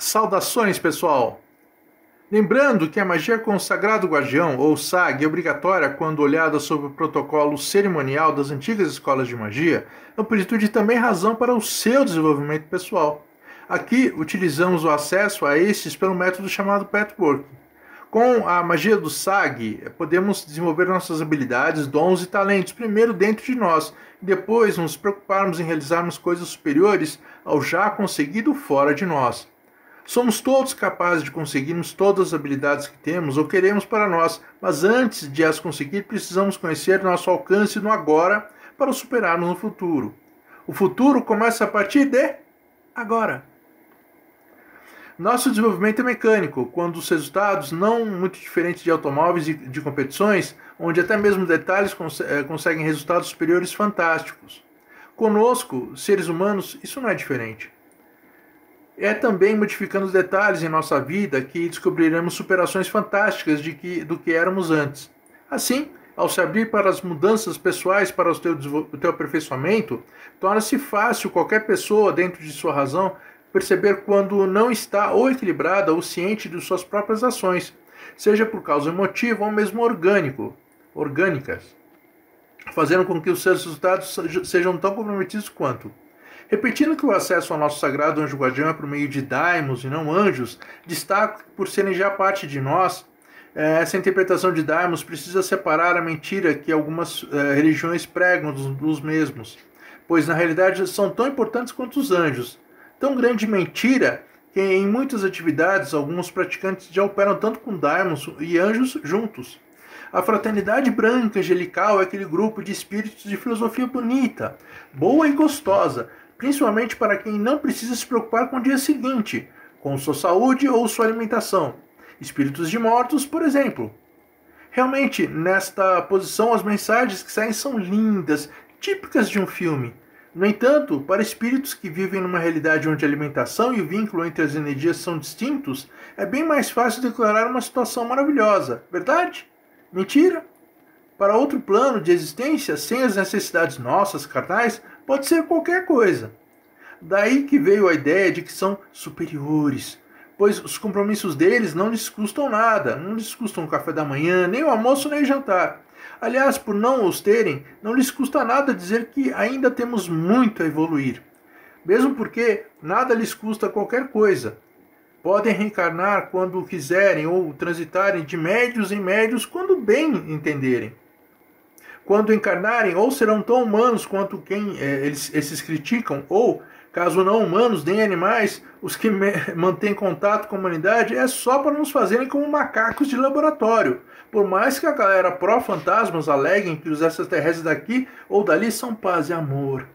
Saudações, pessoal! Lembrando que a magia com o Sagrado Guardião, ou SAG, é obrigatória quando olhada sob o protocolo cerimonial das antigas escolas de magia, amplitude também razão para o seu desenvolvimento pessoal. Aqui utilizamos o acesso a estes pelo método chamado Pathwork. Com a magia do SAG, podemos desenvolver nossas habilidades, dons e talentos primeiro dentro de nós, e depois nos preocuparmos em realizarmos coisas superiores ao já conseguido fora de nós. Somos todos capazes de conseguirmos todas as habilidades que temos ou queremos para nós, mas antes de as conseguir, precisamos conhecer nosso alcance no agora para o superarmos no futuro. O futuro começa a partir de agora. Nosso desenvolvimento é mecânico, quando os resultados, não muito diferentes de automóveis e de competições, onde até mesmo detalhes conseguem resultados superiores fantásticos. Conosco, seres humanos, isso não é diferente. É também modificando os detalhes em nossa vida que descobriremos superações fantásticas do que éramos antes. Assim, ao se abrir para as mudanças pessoais para o teu aperfeiçoamento, torna-se fácil qualquer pessoa, dentro de sua razão, perceber quando não está ou equilibrada ou ciente de suas próprias ações, seja por causa emotiva ou mesmo orgânicas, fazendo com que os seus resultados sejam tão comprometidos quanto. Repetindo que o acesso ao nosso sagrado anjo guardião é por meio de daimons e não anjos, destaco que por serem já parte de nós, essa interpretação de daimons precisa separar a mentira que algumas religiões pregam dos mesmos, pois na realidade são tão importantes quanto os anjos. Tão grande mentira que em muitas atividades alguns praticantes já operam tanto com daimons e anjos juntos. A fraternidade branca angelical é aquele grupo de espíritos de filosofia bonita, boa e gostosa, principalmente para quem não precisa se preocupar com o dia seguinte, com sua saúde ou sua alimentação. Espíritos de mortos, por exemplo. Realmente, nesta posição, as mensagens que saem são lindas, típicas de um filme. No entanto, para espíritos que vivem numa realidade onde a alimentação e o vínculo entre as energias são distintos, é bem mais fácil declarar uma situação maravilhosa. Verdade? Mentira? Para outro plano de existência, sem as necessidades nossas, carnais, pode ser qualquer coisa. Daí que veio a ideia de que são superiores, pois os compromissos deles não lhes custam nada, não lhes custam o café da manhã, nem o almoço, nem o jantar. Aliás, por não os terem, não lhes custa nada dizer que ainda temos muito a evoluir. Mesmo porque nada lhes custa qualquer coisa. Podem reencarnar quando quiserem ou transitarem de médios em médios quando bem entenderem. Quando encarnarem, ou serão tão humanos quanto quem esses criticam, ou, caso não humanos, nem animais, os que mantêm contato com a humanidade, é só para nos fazerem como macacos de laboratório. Por mais que a galera pró-fantasmas aleguem que os extraterrestres daqui ou dali são paz e amor.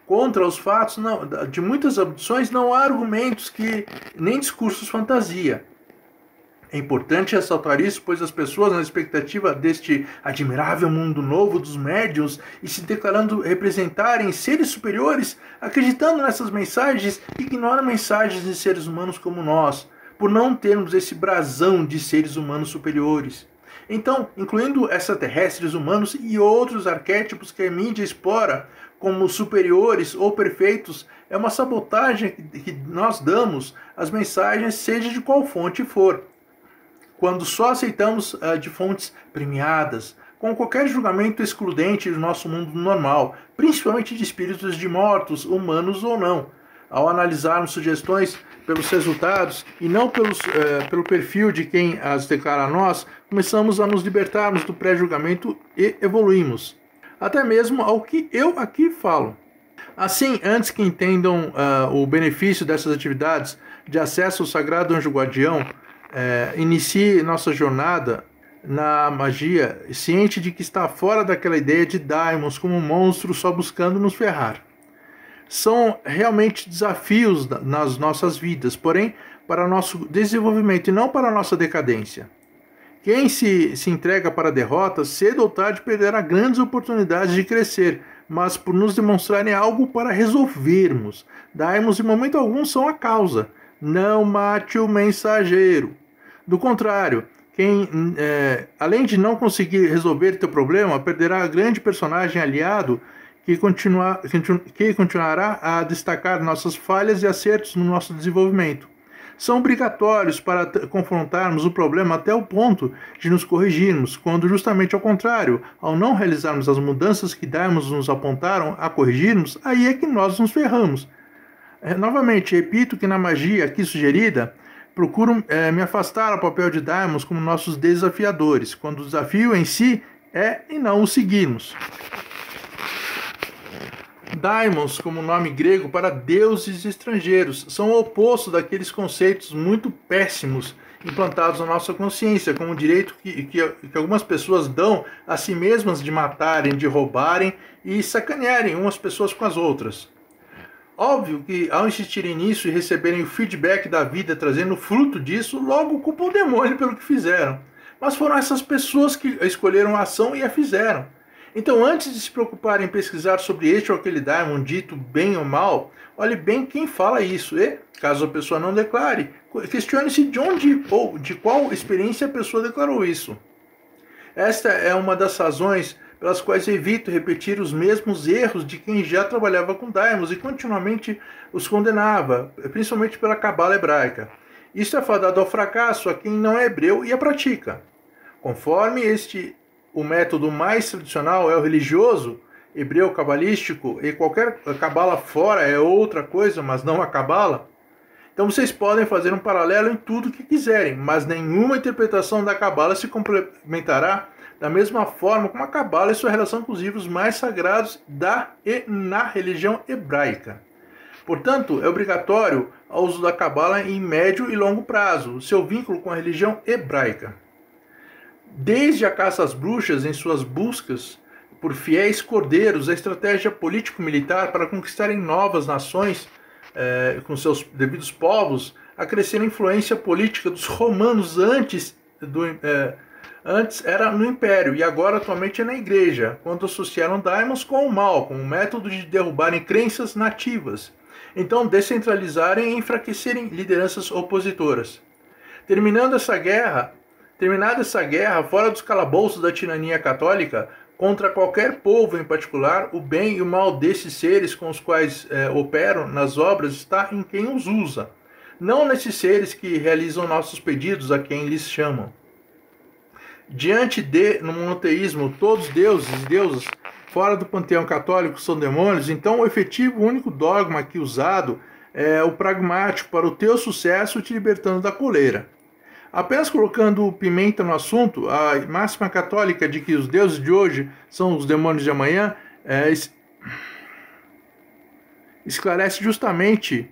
Contra os fatos de muitas abduções não há argumentos nem discursos fantasia. É importante ressaltar isso, pois as pessoas, na expectativa deste admirável mundo novo dos médiuns e se declarando representarem seres superiores, acreditando nessas mensagens, ignoram mensagens de seres humanos como nós, por não termos esse brasão de seres humanos superiores. Então, incluindo extraterrestres, humanos e outros arquétipos que a mídia explora como superiores ou perfeitos, é uma sabotagem que nós damos às mensagens, seja de qual fonte for. Quando só aceitamos de fontes premiadas, com qualquer julgamento excludente do nosso mundo normal, principalmente de espíritos de mortos, humanos ou não. Ao analisarmos sugestões pelos resultados e não pelo perfil de quem as declara a nós, começamos a nos libertarmos do pré-julgamento e evoluímos. Até mesmo ao que eu aqui falo. Assim, antes que entendam o benefício dessas atividades de acesso ao Sagrado Anjo Guardião, inicie nossa jornada na magia, ciente de que está fora daquela ideia de daimons como monstros só buscando nos ferrar. São realmente desafios nas nossas vidas, porém para nosso desenvolvimento e não para nossa decadência. Quem se entrega para a derrota, cedo ou tarde perderá grandes oportunidades de crescer, mas por nos demonstrarem algo para resolvermos. Daimons em momento algum são a causa. Não mate o mensageiro. Do contrário, quem, além de não conseguir resolver teu problema, perderá grande personagem aliado que continuará a destacar nossas falhas e acertos no nosso desenvolvimento. são obrigatórios para confrontarmos o problema até o ponto de nos corrigirmos, quando justamente ao contrário, ao não realizarmos as mudanças que Daimons nos apontaram a corrigirmos, aí é que nós nos ferramos. Novamente, repito que na magia aqui sugerida, procuro me afastar ao papel de Daimons como nossos desafiadores, quando o desafio em si é e não o seguirmos. Daimons, como nome grego para deuses estrangeiros, são o oposto daqueles conceitos muito péssimos implantados na nossa consciência, como o direito que algumas pessoas dão a si mesmas de matarem, de roubarem e sacanearem umas pessoas com as outras. Óbvio que, ao insistirem nisso e receberem o feedback da vida trazendo fruto disso, logo culpam o demônio pelo que fizeram. Mas foram essas pessoas que escolheram a ação e a fizeram. Então, antes de se preocuparem em pesquisar sobre este ou aquele daimon dito bem ou mal, olhe bem quem fala isso e, caso a pessoa não declare, questione-se de onde ou de qual experiência a pessoa declarou isso. Esta é uma das razões pelas quais evito repetir os mesmos erros de quem já trabalhava com daimons e continuamente os condenava, principalmente pela cabala hebraica. Isso é fadado ao fracasso a quem não é hebreu e a pratica. Conforme o método mais tradicional é o religioso, hebreu cabalístico, e qualquer cabala fora é outra coisa, mas não a cabala. Então vocês podem fazer um paralelo em tudo que quiserem, mas nenhuma interpretação da cabala se complementará da mesma forma como a cabala e sua relação com os livros mais sagrados da e na religião hebraica. Portanto, é obrigatório o uso da cabala em médio e longo prazo, seu vínculo com a religião hebraica. Desde a caça às bruxas em suas buscas por fiéis cordeiros, a estratégia político-militar para conquistarem novas nações com seus devidos povos, a crescer a influência política dos romanos antes era no Império e agora atualmente é na Igreja, quando associaram daimons com o mal, com o método de derrubarem crenças nativas, então descentralizarem e enfraquecerem lideranças opositoras. Terminada essa guerra, fora dos calabouços da tirania católica, contra qualquer povo em particular, o bem e o mal desses seres com os quais operam nas obras está em quem os usa, não nesses seres que realizam nossos pedidos a quem lhes chamam. Diante no monoteísmo, todos deuses e deusas fora do panteão católico são demônios, então o efetivo único dogma aqui usado é o pragmático para o teu sucesso te libertando da coleira. Apenas colocando pimenta no assunto, a máxima católica de que os deuses de hoje são os demônios de amanhã esclarece justamente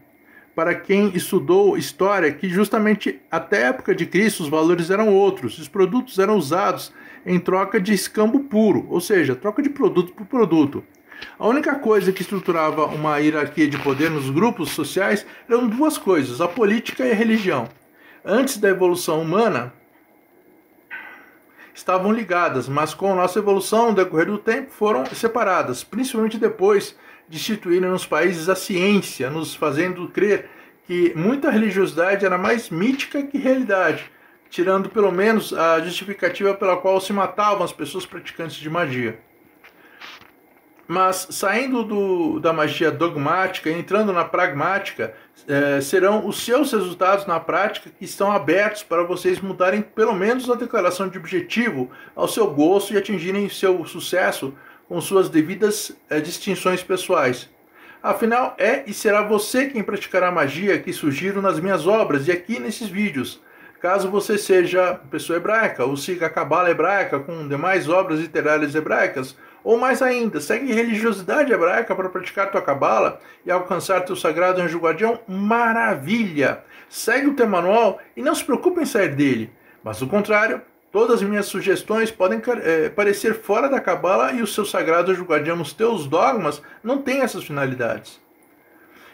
para quem estudou história que justamente até a época de Cristo os valores eram outros, os produtos eram usados em troca de escambo puro, ou seja, troca de produto por produto. A única coisa que estruturava uma hierarquia de poder nos grupos sociais eram duas coisas, a política e a religião. Antes da evolução humana, estavam ligadas, mas com a nossa evolução, no decorrer do tempo, foram separadas, principalmente depois de instituírem nos países a ciência, nos fazendo crer que muita religiosidade era mais mítica que realidade, tirando pelo menos a justificativa pela qual se matavam as pessoas praticantes de magia. Mas saindo da magia dogmática e entrando na pragmática, serão os seus resultados na prática que estão abertos para vocês mudarem pelo menos a declaração de objetivo ao seu gosto e atingirem seu sucesso com suas devidas distinções pessoais. Afinal, é e será você quem praticará a magia que sugiro nas minhas obras e aqui nesses vídeos. Caso você seja pessoa hebraica ou siga a cabala hebraica com demais obras literárias hebraicas, ou mais ainda, segue religiosidade hebraica para praticar tua cabala e alcançar teu sagrado anjo guardião, maravilha! Segue o teu manual e não se preocupe em sair dele. Mas do contrário, todas as minhas sugestões podem parecer fora da cabala e o seu sagrado anjo guardião, os teus dogmas, não têm essas finalidades.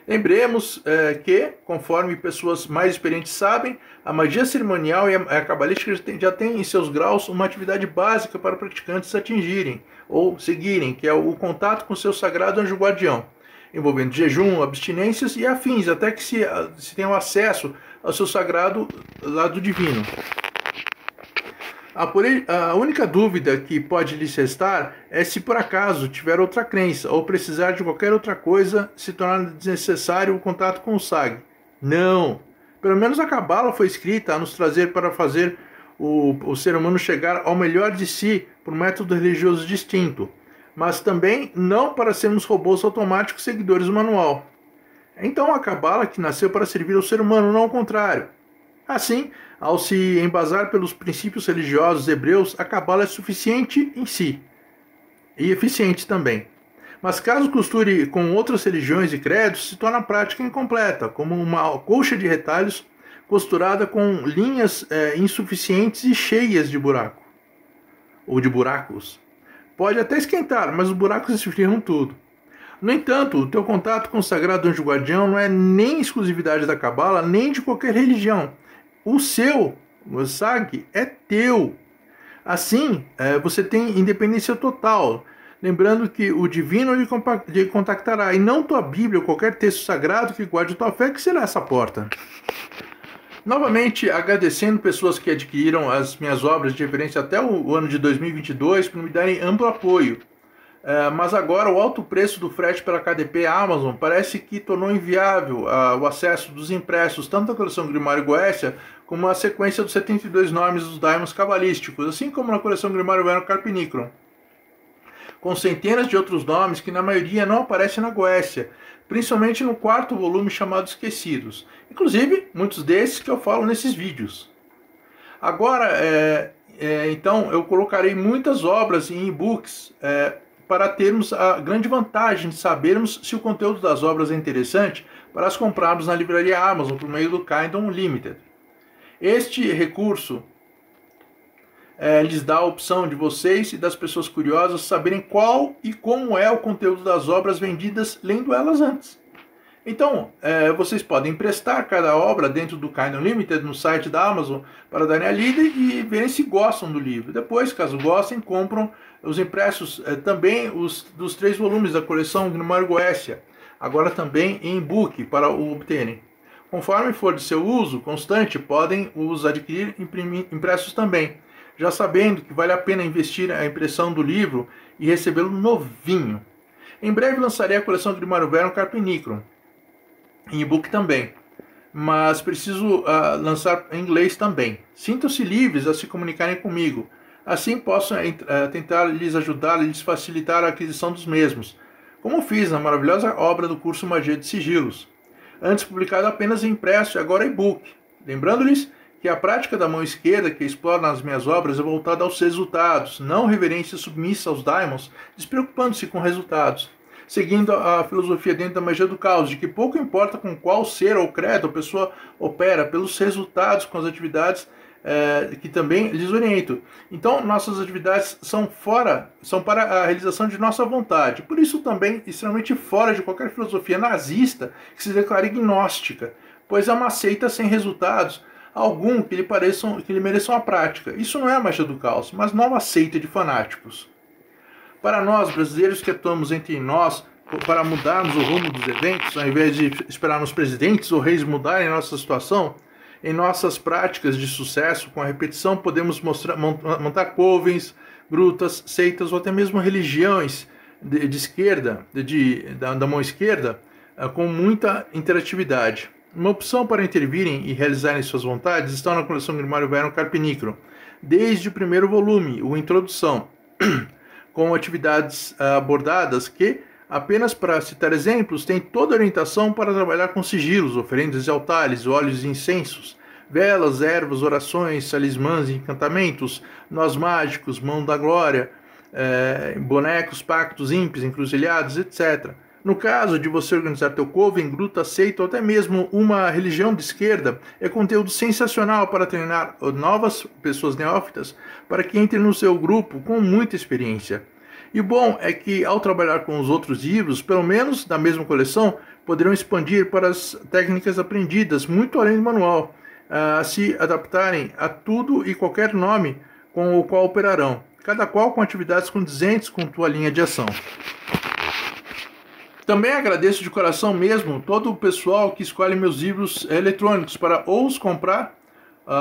Lembremos que, conforme pessoas mais experientes sabem, a magia cerimonial e a cabalística já tem em seus graus uma atividade básica para praticantes atingirem ou seguirem, que é o contato com seu sagrado anjo guardião, envolvendo jejum, abstinências e afins, até que se tenham acesso ao seu sagrado lado divino. A única dúvida que pode lhes restar é se por acaso tiver outra crença ou precisar de qualquer outra coisa se tornar desnecessário o contato com o SAG. Não! Pelo menos a Cabala foi escrita a nos trazer para fazer o ser humano chegar ao melhor de si por método religioso distinto, mas também não para sermos robôs automáticos seguidores do manual. Então a Cabala que nasceu para servir ao ser humano, não ao contrário. Assim, ao se embasar pelos princípios religiosos hebreus, a Cabala é suficiente em si e eficiente também. Mas caso costure com outras religiões e credos, se torna a prática incompleta, como uma colcha de retalhos costurada com linhas insuficientes e cheias de buraco, ou de buracos. Pode até esquentar, mas os buracos esfriam tudo. No entanto, o teu contato com o Sagrado Anjo Guardião não é nem exclusividade da Cabala, nem de qualquer religião. O SAG, é teu. Assim, você tem independência total. Lembrando que o divino lhe contactará, e não tua Bíblia ou qualquer texto sagrado que guarde tua fé, que será essa porta. Novamente, agradecendo pessoas que adquiriram as minhas obras de referência até o ano de 2022 por me darem amplo apoio. Mas agora o alto preço do frete pela KDP Amazon parece que tornou inviável o acesso dos impressos, tanto da coleção Grimário Goécia, como a sequência dos 72 nomes dos daimons cabalísticos, assim como na coleção Grimário Vero Carpinicron, com centenas de outros nomes que na maioria não aparecem na Goécia, principalmente no quarto volume chamado Esquecidos. Inclusive, muitos desses que eu falo nesses vídeos. Agora, então, eu colocarei muitas obras em e-books para termos a grande vantagem de sabermos se o conteúdo das obras é interessante para as comprarmos na livraria Amazon por meio do Kindle Unlimited. Este recurso lhes dá a opção de vocês e das pessoas curiosas saberem qual e como é o conteúdo das obras vendidas lendo elas antes. Então, vocês podem emprestar cada obra dentro do Kindle Unlimited no site da Amazon para darem a lida e verem se gostam do livro. Depois, caso gostem, compram os impressos também dos 3 volumes da coleção Grimário Goécia, agora também em e-book para o obterem. Conforme for de seu uso constante, podem os adquirir impressos também, já sabendo que vale a pena investir a impressão do livro e recebê-lo novinho. Em breve lançarei a coleção Grimário Vero Carpinicron, em e-book também, mas preciso lançar em inglês também. Sintam-se livres a se comunicarem comigo, assim posso tentar lhes ajudar e lhes facilitar a aquisição dos mesmos, como fiz na maravilhosa obra do curso Magia de Sigilos, antes publicado apenas em impresso e agora e-book. Lembrando-lhes que a prática da mão esquerda que exploro nas minhas obras é voltada aos resultados, não reverência submissa aos daimons, despreocupando-se com resultados, seguindo a filosofia dentro da magia do caos, de que pouco importa com qual ser ou credo a pessoa opera, pelos resultados com as atividades que também lhes orientam. Então, nossas atividades são para a realização de nossa vontade, por isso também extremamente fora de qualquer filosofia nazista que se declare gnóstica, pois é uma seita sem resultados algum que lhe mereçam a prática. Isso não é a magia do caos, mas nova seita de fanáticos. Para nós, brasileiros que atuamos entre nós para mudarmos o rumo dos eventos, ao invés de esperarmos presidentes ou reis mudarem nossa situação, em nossas práticas de sucesso, com a repetição, podemos montar covens, grutas, seitas ou até mesmo religiões de esquerda, da mão esquerda, com muita interatividade. Uma opção para intervirem e realizarem suas vontades está na coleção Grimário Vero Carpinicron, desde o primeiro volume, o Introdução, com atividades abordadas que, apenas para citar exemplos, tem toda a orientação para trabalhar com sigilos, oferendas e altares, óleos e incensos, velas, ervas, orações, talismãs e encantamentos, nós mágicos, mão da glória, bonecos, pactos, ímpios, encruzilhados, etc. No caso de você organizar teu coven, gruta, seita ou até mesmo uma religião de esquerda, é conteúdo sensacional para treinar novas pessoas neófitas para que entrem no seu grupo com muita experiência. E o bom é que, ao trabalhar com os outros livros, pelo menos da mesma coleção, poderão expandir para as técnicas aprendidas, muito além do manual, a se adaptarem a tudo e qualquer nome com o qual operarão, cada qual com atividades condizentes com tua linha de ação. Também agradeço de coração mesmo todo o pessoal que escolhe meus livros eletrônicos para ou os comprar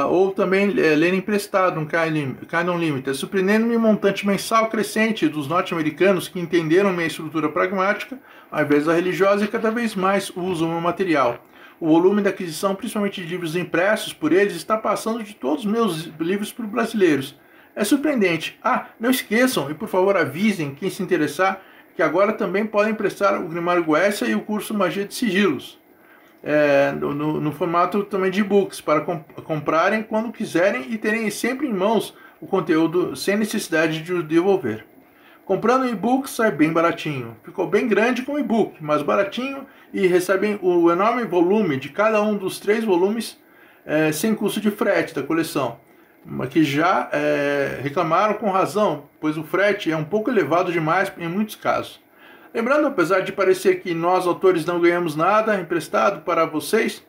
ou também ler emprestado no Kindle Unlimited, surpreendendo-me um montante mensal crescente dos norte-americanos que entenderam minha estrutura pragmática, ao invés da religiosa, e cada vez mais usam o meu material. O volume da aquisição, principalmente de livros impressos por eles, está passando de todos os meus livros para os brasileiros. É surpreendente. Não esqueçam e por favor avisem quem se interessar que agora também podem emprestar o Grimário Goécia e o curso Magia de Sigilos. No formato também de e-books, para comprarem quando quiserem e terem sempre em mãos o conteúdo sem necessidade de o devolver. Comprando e-book sai bem baratinho. Ficou bem grande com o e-book, mas baratinho, e recebem o enorme volume de cada um dos 3 volumes sem custo de frete da coleção, que já reclamaram com razão, pois o frete é um pouco elevado demais em muitos casos. Lembrando, apesar de parecer que nós, autores, não ganhamos nada emprestando para vocês,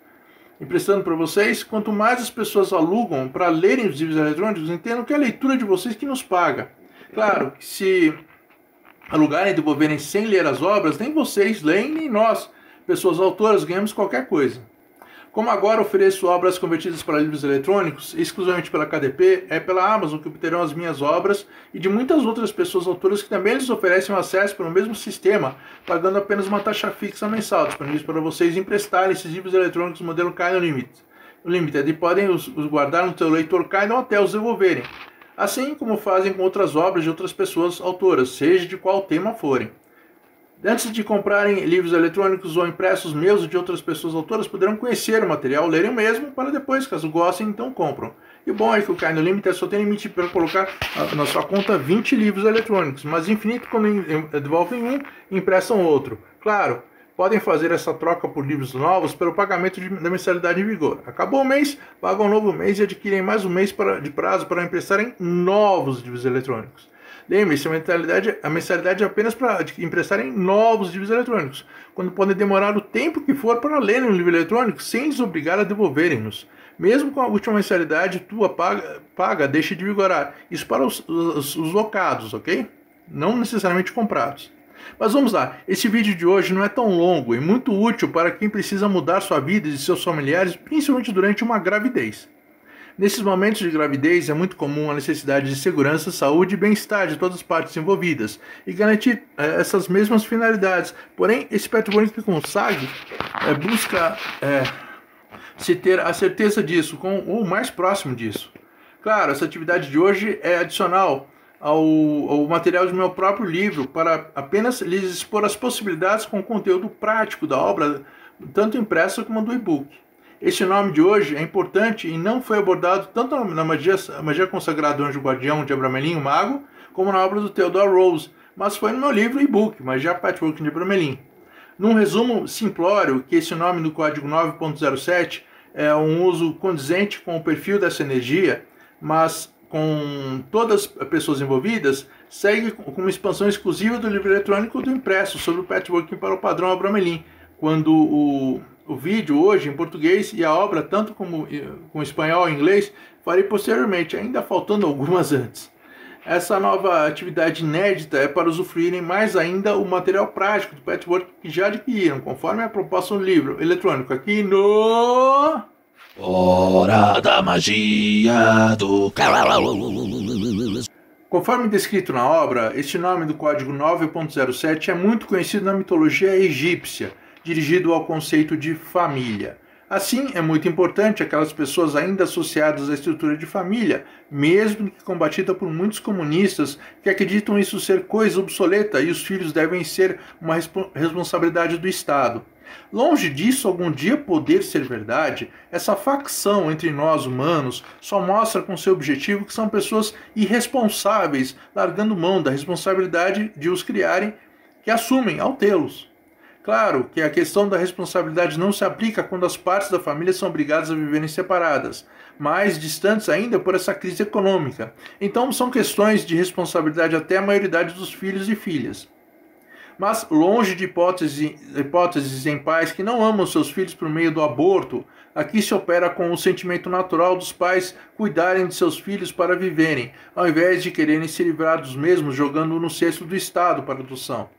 quanto mais as pessoas alugam para lerem os livros eletrônicos, entendam que é a leitura de vocês que nos paga. Claro que se alugarem e devolverem sem ler as obras, nem vocês leem, nem nós, pessoas autoras, ganhamos qualquer coisa. Como agora ofereço obras convertidas para livros eletrônicos, exclusivamente pela KDP, é pela Amazon que obterão as minhas obras e de muitas outras pessoas autoras que também lhes oferecem acesso pelo mesmo sistema, pagando apenas uma taxa fixa mensal, disponíveis para vocês emprestarem esses livros eletrônicos modelo Kindle Limited, e podem os guardar no seu leitor Kindle até os devolverem, assim como fazem com outras obras de outras pessoas autoras, seja de qual tema forem. Antes de comprarem livros eletrônicos ou impressos meus ou de outras pessoas autoras, poderão conhecer o material, lerem o mesmo, para depois, caso gostem, então compram. E o bom é que o Kindle Limited só tem limite para colocar na sua conta 20 livros eletrônicos, mas infinito quando devolvem um e emprestam outro. Claro, podem fazer essa troca por livros novos pelo pagamento da mensalidade em vigor. Acabou o mês, pagam um novo mês e adquirem mais um mês de prazo para emprestarem novos livros eletrônicos. Lembre-se, a mensalidade é apenas para emprestarem novos livros eletrônicos, quando podem demorar o tempo que for para lerem um livro eletrônico sem os obrigar a devolverem-nos. Mesmo com a última mensalidade, tua paga deixa de vigorar. Isso para os locados, ok? Não necessariamente comprados. Mas vamos lá, esse vídeo de hoje não é tão longo e muito útil para quem precisa mudar sua vida e de seus familiares, principalmente durante uma gravidez. Nesses momentos de gravidez é muito comum a necessidade de segurança, saúde e bem-estar de todas as partes envolvidas e garantir essas mesmas finalidades. Porém, esse patchwork que consegue busca se ter a certeza disso, ou o mais próximo disso. Claro, essa atividade de hoje é adicional ao material do meu próprio livro para apenas lhes expor as possibilidades com o conteúdo prático da obra, tanto impressa como do e-book. Este nome de hoje é importante e não foi abordado tanto na magia consagrada do Anjo Guardião de Abramelin, o Mago, como na obra do Theodore Rose, mas foi no meu livro e-book, Magia Patchwork de Abramelin. Num resumo simplório, que esse nome do código 9.07 é um uso condizente com o perfil dessa energia, mas com todas as pessoas envolvidas, segue com uma expansão exclusiva do livro eletrônico do impresso sobre o patchworking para o padrão Abramelin, quando o vídeo hoje em português e a obra, tanto como com espanhol e inglês, farei posteriormente, ainda faltando algumas antes. Essa nova atividade inédita é para usufruírem mais ainda o material prático do patchwork que já adquiriram, conforme a proposta do livro eletrônico aqui no... Hora da Magia do Conforme descrito na obra, este nome do código 9.07 é muito conhecido na mitologia egípcia, dirigido ao conceito de família. Assim, é muito importante aquelas pessoas ainda associadas à estrutura de família, mesmo que combatida por muitos comunistas que acreditam isso ser coisa obsoleta e os filhos devem ser uma responsabilidade do Estado. Longe disso algum dia poder ser verdade, essa facção entre nós humanos só mostra com seu objetivo que são pessoas irresponsáveis, largando mão da responsabilidade de os criarem, que assumem ao tê-los. Claro que a questão da responsabilidade não se aplica quando as partes da família são obrigadas a viverem separadas, mais distantes ainda por essa crise econômica. Então são questões de responsabilidade até a maioridade dos filhos e filhas. Mas longe de hipóteses em pais que não amam seus filhos por meio do aborto, aqui se opera com o sentimento natural dos pais cuidarem de seus filhos para viverem, ao invés de quererem se livrar dos mesmos jogando no cesto do Estado para adoção.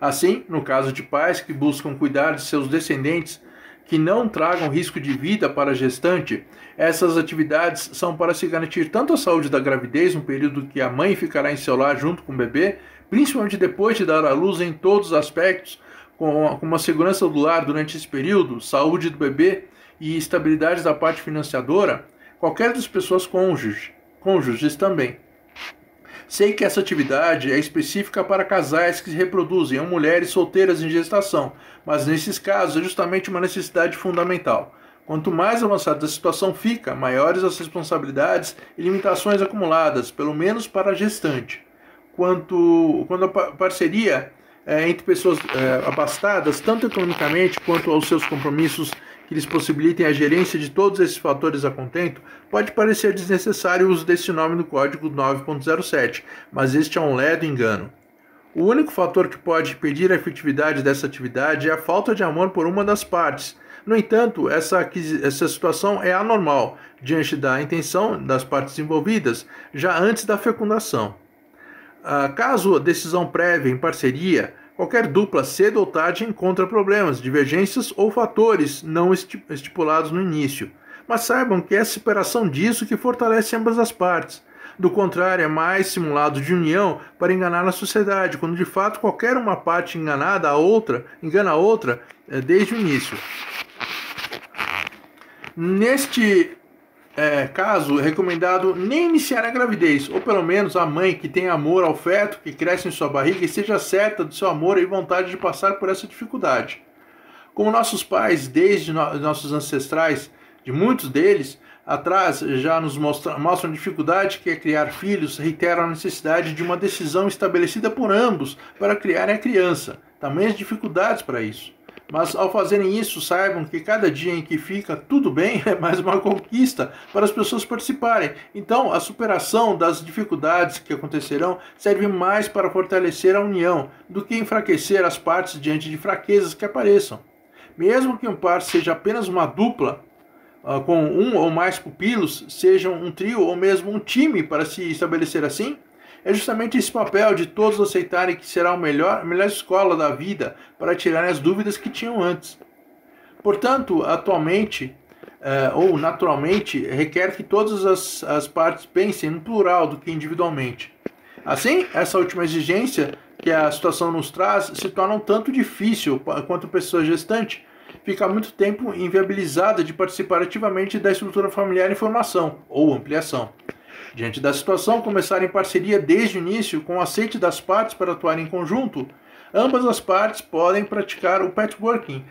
Assim, no caso de pais que buscam cuidar de seus descendentes que não tragam risco de vida para a gestante, essas atividades são para se garantir tanto a saúde da gravidez no período que a mãe ficará em seu lar junto com o bebê, principalmente depois de dar à luz em todos os aspectos, com uma segurança do lar durante esse período, saúde do bebê e estabilidade da parte financiadora, qualquer das pessoas cônjuges também. Sei que essa atividade é específica para casais que se reproduzem ou mulheres solteiras em gestação, mas nesses casos é justamente uma necessidade fundamental. Quanto mais avançada a situação fica, maiores as responsabilidades e limitações acumuladas, pelo menos para a gestante. Quando a parceria entre pessoas abastadas, tanto economicamente quanto aos seus compromissos que lhes possibilitem a gerência de todos esses fatores a contento, pode parecer desnecessário o uso desse nome no Código 9.07, mas este é um ledo engano. O único fator que pode impedir a efetividade dessa atividade é a falta de amor por uma das partes. No entanto, essa situação é anormal, diante da intenção das partes envolvidas, já antes da fecundação. Caso a decisão prévia em parceria, qualquer dupla cedo ou tarde encontra problemas, divergências ou fatores não estipulados no início. Mas saibam que é a superação disso que fortalece ambas as partes. Do contrário, é mais simulado de união para enganar a sociedade, quando de fato qualquer uma parte engana a outra desde o início. Neste caso, é recomendado nem iniciar a gravidez, ou pelo menos a mãe que tem amor ao feto que cresce em sua barriga esteja certa do seu amor e vontade de passar por essa dificuldade. Como nossos pais, desde nossos ancestrais, de muitos deles, atrás já nos mostram a dificuldade que é criar filhos, reiteram a necessidade de uma decisão estabelecida por ambos para criarem a criança. Tamanhas dificuldades para isso. Mas ao fazerem isso, saibam que cada dia em que fica tudo bem é mais uma conquista para as pessoas participarem. Então, a superação das dificuldades que acontecerão serve mais para fortalecer a união do que enfraquecer as partes diante de fraquezas que apareçam. Mesmo que um par seja apenas uma dupla, com um ou mais pupilos, sejam um trio ou mesmo um time para se estabelecer assim, é justamente esse papel de todos aceitarem que será a melhor escola da vida para tirarem as dúvidas que tinham antes. Portanto, atualmente ou naturalmente, requer que todas as partes pensem no plural do que individualmente. Assim, essa última exigência que a situação nos traz se torna um tanto difícil quanto pessoa gestante fica muito tempo inviabilizada de participar ativamente da estrutura familiar em formação ou ampliação. Diante da situação, começar em parceria desde o início, com o aceite das partes para atuar em conjunto, ambas as partes podem praticar o patchworking,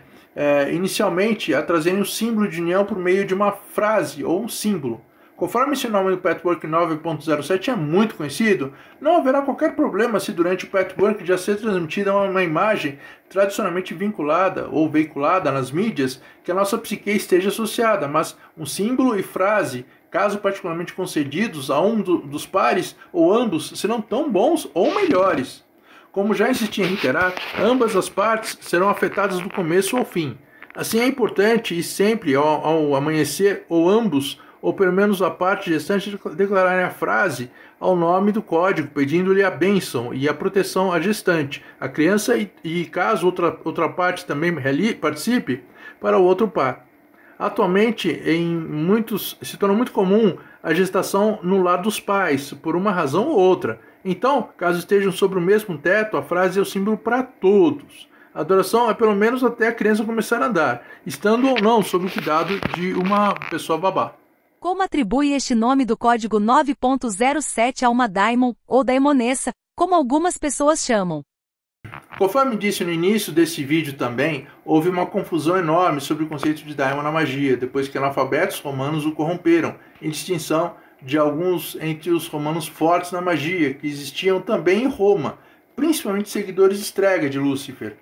inicialmente a trazerem o símbolo de união por meio de uma frase ou um símbolo. Conforme esse nome do Patchwork 9.07 é muito conhecido, não haverá qualquer problema se durante o Patchwork já ser transmitida uma imagem tradicionalmente vinculada ou veiculada nas mídias que a nossa psique esteja associada, mas um símbolo e frase, caso particularmente concedidos a um dos pares ou ambos, serão tão bons ou melhores. Como já insisti em reiterar, ambas as partes serão afetadas do começo ao fim. Assim é importante e sempre ao amanhecer, ou ambos, ou pelo menos a parte gestante, declararem a frase ao nome do código, pedindo-lhe a bênção e a proteção à gestante, à criança e caso outra parte também participe, para o outro par. Atualmente, se torna muito comum a gestação no lar dos pais, por uma razão ou outra. Então, caso estejam sobre o mesmo teto, a frase é o símbolo para todos. A adoração é pelo menos até a criança começar a andar, estando ou não sob o cuidado de uma pessoa babá. Como atribui este nome do código 9.07 a uma daimon, ou daimonessa, como algumas pessoas chamam? Conforme disse no início desse vídeo também, houve uma confusão enorme sobre o conceito de daimon na magia, depois que analfabetos romanos o corromperam, em distinção de alguns entre os romanos fortes na magia, que existiam também em Roma, principalmente seguidores estrega de Lúcifer.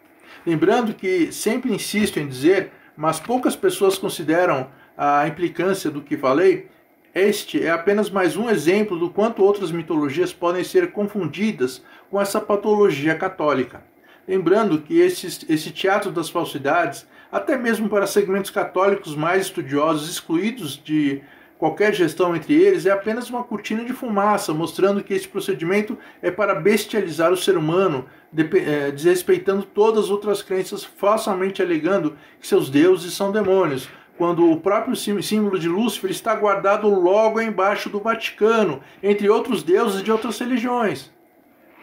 Lembrando que sempre insisto em dizer, mas poucas pessoas consideram a implicância do que falei, este é apenas mais um exemplo do quanto outras mitologias podem ser confundidas com essa patologia católica. Lembrando que esse teatro das falsidades, até mesmo para segmentos católicos mais estudiosos excluídos de qualquer gestão entre eles, é apenas uma cortina de fumaça, mostrando que esse procedimento é para bestializar o ser humano, desrespeitando todas as outras crenças, falsamente alegando que seus deuses são demônios, quando o próprio símbolo de Lúcifer está guardado logo embaixo do Vaticano, entre outros deuses de outras religiões.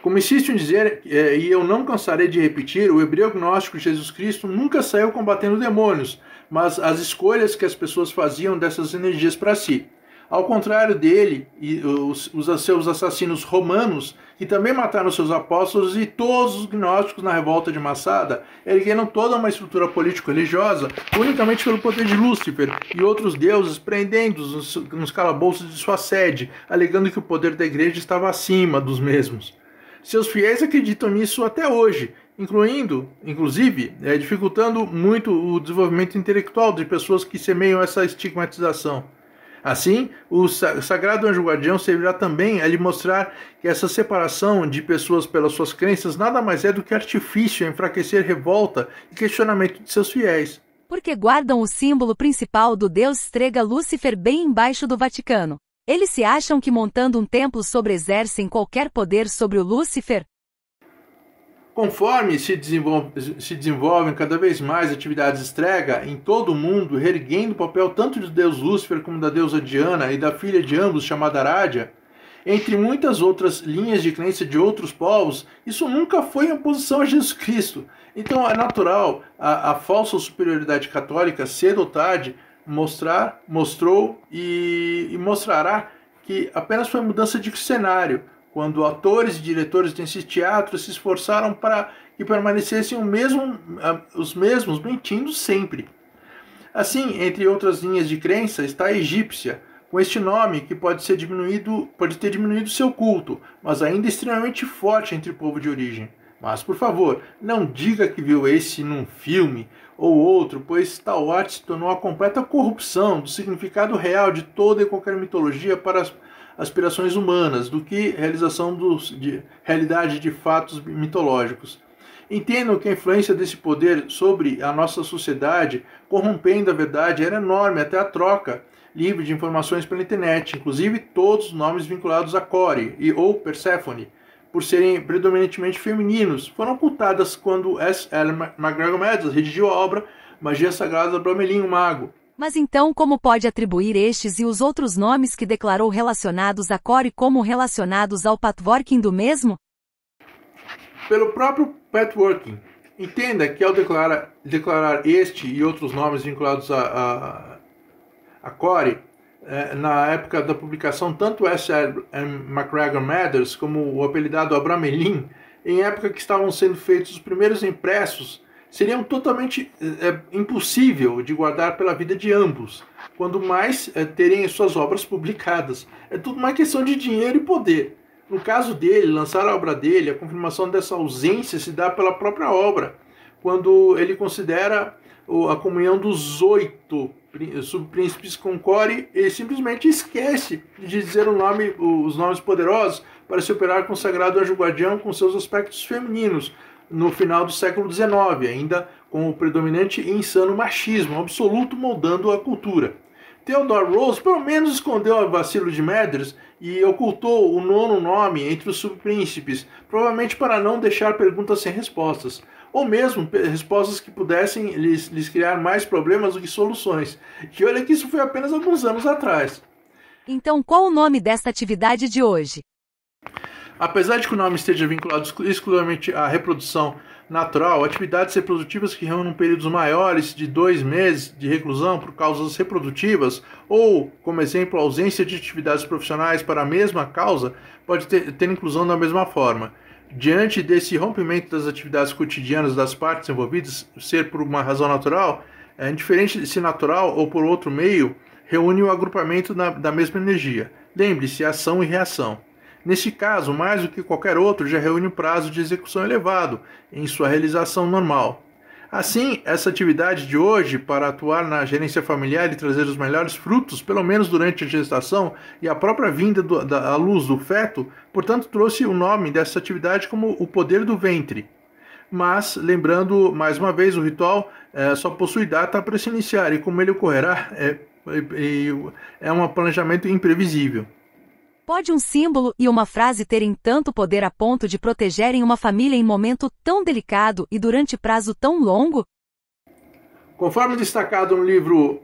Como insisto em dizer, e eu não cansarei de repetir, o hebreu gnóstico de Jesus Cristo nunca saiu combatendo demônios, mas as escolhas que as pessoas faziam dessas energias para si. Ao contrário dele e os seus assassinos romanos, que também mataram seus apóstolos, e todos os gnósticos na revolta de Massada ergueram toda uma estrutura político-religiosa unicamente pelo poder de Lúcifer e outros deuses, prendendo-os nos calabouços de sua sede, alegando que o poder da igreja estava acima dos mesmos. Seus fiéis acreditam nisso até hoje, inclusive, dificultando muito o desenvolvimento intelectual de pessoas que semeiam essa estigmatização. Assim, o Sagrado Anjo Guardião servirá também a lhe mostrar que essa separação de pessoas pelas suas crenças nada mais é do que artifício a enfraquecer revolta e questionamento de seus fiéis. Porque guardam o símbolo principal do deus Strega Lúcifer bem embaixo do Vaticano. Eles se acham que montando um templo exercem qualquer poder sobre o Lúcifer? Conforme se desenvolvem cada vez mais atividades Strega em todo o mundo, reerguendo o papel tanto do deus Lúcifer como da deusa Diana e da filha de ambos, chamada Arádia, entre muitas outras linhas de crença de outros povos, isso nunca foi em oposição a Jesus Cristo. Então é natural a falsa superioridade católica, cedo ou tarde, mostrou e mostrará que apenas foi mudança de cenário, quando atores e diretores desses teatros se esforçaram para que permanecessem os mesmos mentindo sempre. Assim, entre outras linhas de crença, está a egípcia, com este nome que pode ter diminuído seu culto, mas ainda extremamente forte entre o povo de origem. Mas, por favor, não diga que viu esse num filme ou outro, pois tal arte se tornou a completa corrupção do significado real de toda e qualquer mitologia para as aspirações humanas, do que realidade de fatos mitológicos. Entendam que a influência desse poder sobre a nossa sociedade, corrompendo a verdade, era enorme, até a troca livre de informações pela internet, inclusive todos os nomes vinculados a Core ou Perséfone, por serem predominantemente femininos, foram ocultadas quando S. L. MacGregor Madders redigiu a obra Magia Sagrada do Abramelin, o Mago. Mas então como pode atribuir estes e os outros nomes que declarou relacionados a Core como relacionados ao patchworking do mesmo? Pelo próprio patchworking. Entenda que ao declarar este e outros nomes vinculados a Core, na época da publicação, tanto S. L. MacGregor Madders como o apelidado Abramelin, em época que estavam sendo feitos os primeiros impressos, seriam totalmente impossível de guardar pela vida de ambos, quando mais terem suas obras publicadas. É tudo uma questão de dinheiro e poder. No caso dele, lançar a obra dele, a confirmação dessa ausência se dá pela própria obra, quando ele considera a comunhão dos 8 subpríncipes com Core e simplesmente esquece de dizer os nomes poderosos para se operar com o Sagrado Anjo Guardião com seus aspectos femininos, no final do século XIX, ainda com o predominante e insano machismo absoluto moldando a cultura. Theodore Rose pelo menos escondeu o vacilo de Madders e ocultou o 9º nome entre os subpríncipes, provavelmente para não deixar perguntas sem respostas, ou mesmo respostas que pudessem lhes criar mais problemas do que soluções. E olha que isso foi apenas alguns anos atrás. Então qual o nome desta atividade de hoje? Apesar de que o nome esteja vinculado exclusivamente à reprodução natural, atividades reprodutivas que reúnem períodos maiores de 2 meses de reclusão por causas reprodutivas, ou, como exemplo, a ausência de atividades profissionais para a mesma causa, pode ter inclusão da mesma forma. Diante desse rompimento das atividades cotidianas das partes envolvidas, ser por uma razão natural, indiferente se natural ou por outro meio, reúne o agrupamento da mesma energia. Lembre-se, ação e reação. Neste caso, mais do que qualquer outro, já reúne um prazo de execução elevado em sua realização normal. Assim, essa atividade de hoje, para atuar na gerência familiar e trazer os melhores frutos, pelo menos durante a gestação e a própria vinda à luz do feto, portanto, trouxe o nome dessa atividade como o poder do ventre. Mas, lembrando, mais uma vez, o ritual só possui data para se iniciar, e como ele ocorrerá, é um planejamento imprevisível. Pode um símbolo e uma frase terem tanto poder a ponto de protegerem uma família em momento tão delicado e durante prazo tão longo? Conforme destacado no livro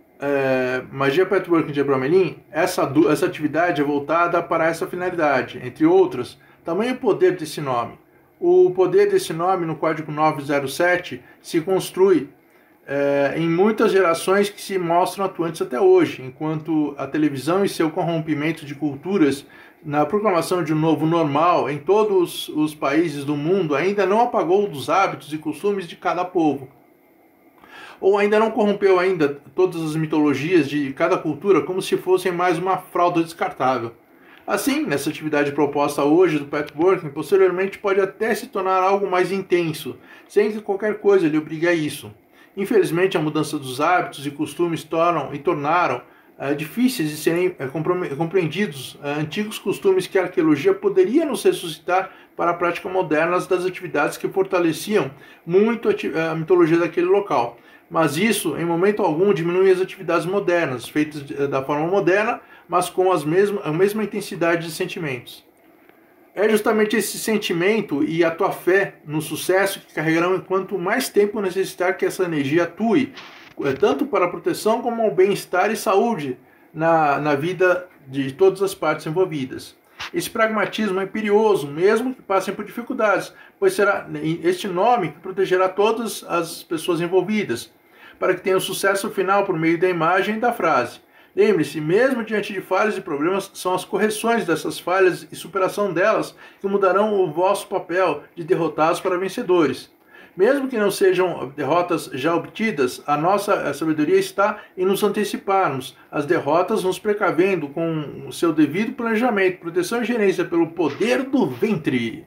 Magia Patchworking de Abramelin, essa atividade é voltada para essa finalidade, entre outras, Tamanho poder desse nome. O poder desse nome no código 907 se construi em muitas gerações que se mostram atuantes até hoje, enquanto a televisão e seu corrompimento de culturas na proclamação de um novo normal em todos os países do mundo ainda não apagou dos hábitos e costumes de cada povo. Ou ainda não corrompeu ainda todas as mitologias de cada cultura como se fossem mais uma fralda descartável. Assim, nessa atividade proposta hoje do patchworking, posteriormente pode até se tornar algo mais intenso, sem que qualquer coisa lhe obrigue a isso. Infelizmente, a mudança dos hábitos e costumes tornaram difíceis de serem compreendidos antigos costumes que a arqueologia poderia nos ressuscitar para a prática moderna das atividades que fortaleciam muito a mitologia daquele local. Mas isso, em momento algum, diminui as atividades modernas, feitas da forma moderna, mas com a mesma intensidade de sentimentos. É justamente esse sentimento e a tua fé no sucesso que carregarão enquanto mais tempo necessitar que essa energia atue, tanto para a proteção como ao bem-estar e saúde na vida de todas as partes envolvidas. Esse pragmatismo é imperioso, mesmo que passem por dificuldades, pois será este nome que protegerá todas as pessoas envolvidas, para que tenham sucesso final por meio da imagem e da frase. Lembre-se, mesmo diante de falhas e problemas, são as correções dessas falhas e superação delas que mudarão o vosso papel de derrotados para vencedores. Mesmo que não sejam derrotas já obtidas, a nossa sabedoria está em nos anteciparmos às derrotas, nos precavendo com o seu devido planejamento, proteção e gerência pelo poder do ventre.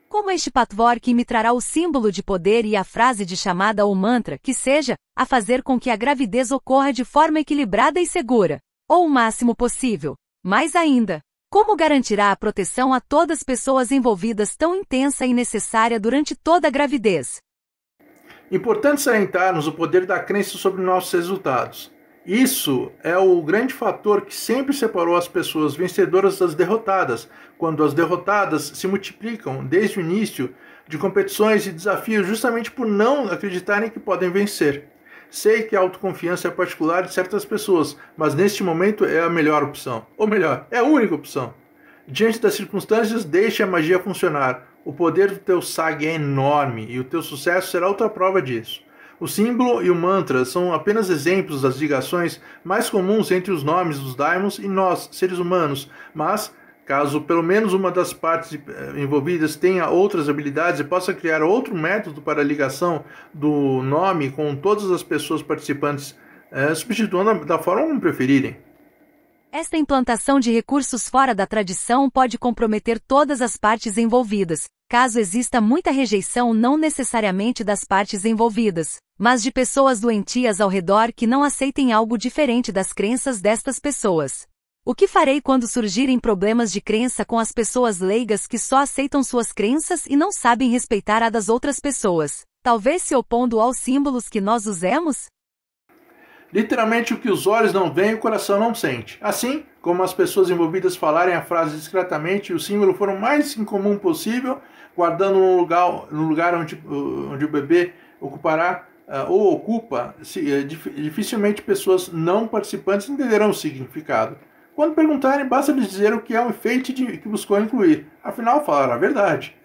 Como este patchworking me trará o símbolo de poder e a frase de chamada ou mantra, que seja, a fazer com que a gravidez ocorra de forma equilibrada e segura, ou o máximo possível. Mais ainda, como garantirá a proteção a todas as pessoas envolvidas tão intensa e necessária durante toda a gravidez? Importante salientarmos o poder da crença sobre nossos resultados. Isso é o grande fator que sempre separou as pessoas vencedoras das derrotadas, quando as derrotadas se multiplicam desde o início de competições e desafios justamente por não acreditarem que podem vencer. Sei que a autoconfiança é particular de certas pessoas, mas neste momento é a melhor opção. Ou melhor, é a única opção. Diante das circunstâncias, deixe a magia funcionar. O poder do teu SAG é enorme e o teu sucesso será outra prova disso. O símbolo e o mantra são apenas exemplos das ligações mais comuns entre os nomes dos daimons e nós, seres humanos, mas, caso pelo menos uma das partes envolvidas tenha outras habilidades e possa criar outro método para a ligação do nome com todas as pessoas participantes, substituindo da forma como preferirem. Esta implantação de recursos fora da tradição pode comprometer todas as partes envolvidas, caso exista muita rejeição não necessariamente das partes envolvidas, mas de pessoas doentias ao redor que não aceitem algo diferente das crenças destas pessoas. O que farei quando surgirem problemas de crença com as pessoas leigas que só aceitam suas crenças e não sabem respeitar a das outras pessoas, talvez se opondo aos símbolos que nós usemos? Literalmente, o que os olhos não veem, o coração não sente. Assim, como as pessoas envolvidas falarem a frase discretamente e o símbolo for o mais incomum possível, guardando no lugar onde o bebê ocupará ou ocupa, dificilmente pessoas não participantes entenderão o significado. Quando perguntarem, basta lhes dizer o que é o enfeite que buscou incluir. Afinal, falaram a verdade.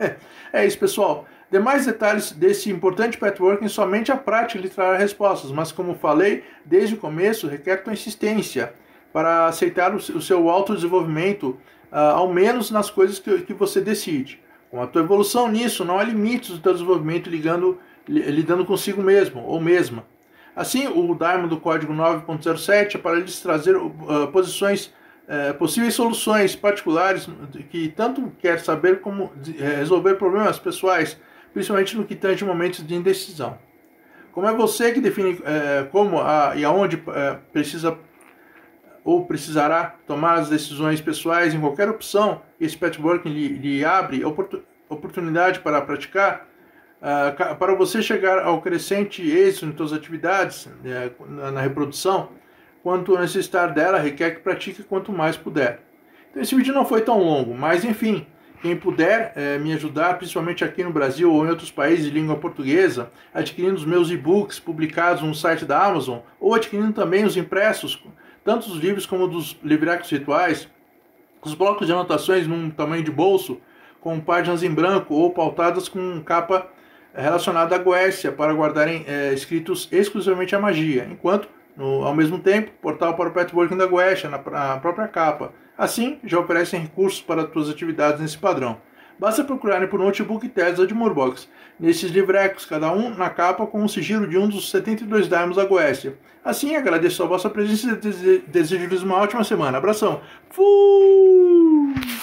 É isso, pessoal. Demais detalhes desse importante patchworking somente a prática lhe trará respostas, mas como falei, desde o começo requer tua insistência para aceitar o seu autodesenvolvimento, ao menos nas coisas que você decide. Com a tua evolução nisso, não há limites do teu desenvolvimento lidando consigo mesmo ou mesma. Assim, o Daimon do código 9.07 é para lhes trazer possíveis soluções particulares que tanto quer saber como resolver problemas pessoais, principalmente no que tange momentos de indecisão. Como é você que define como e aonde precisa ou precisará tomar as decisões pessoais em qualquer opção, esse patchworking lhe abre oportunidade para praticar, para você chegar ao crescente êxito em suas atividades na reprodução, quanto necessitar dela requer que pratique quanto mais puder. Então esse vídeo não foi tão longo, mas enfim, quem puder me ajudar, principalmente aqui no Brasil ou em outros países de língua portuguesa, adquirindo os meus e-books publicados no site da Amazon, ou adquirindo também os impressos, tanto dos livros como dos livrecos rituais, os blocos de anotações num tamanho de bolso, com páginas em branco ou pautadas com capa relacionada à Goécia para guardarem escritos exclusivamente à magia, enquanto, ao mesmo tempo, portal para o Petworking da Goécia na própria capa. Assim, já oferecem recursos para suas atividades nesse padrão. Basta procurarem por Notebook Tales ou de Murbox, nesses livrecos, cada um na capa com o sigilo de um dos 72 Daimons da Goécia. Assim, agradeço a vossa presença e desejo-lhes uma ótima semana. Abração! Fui!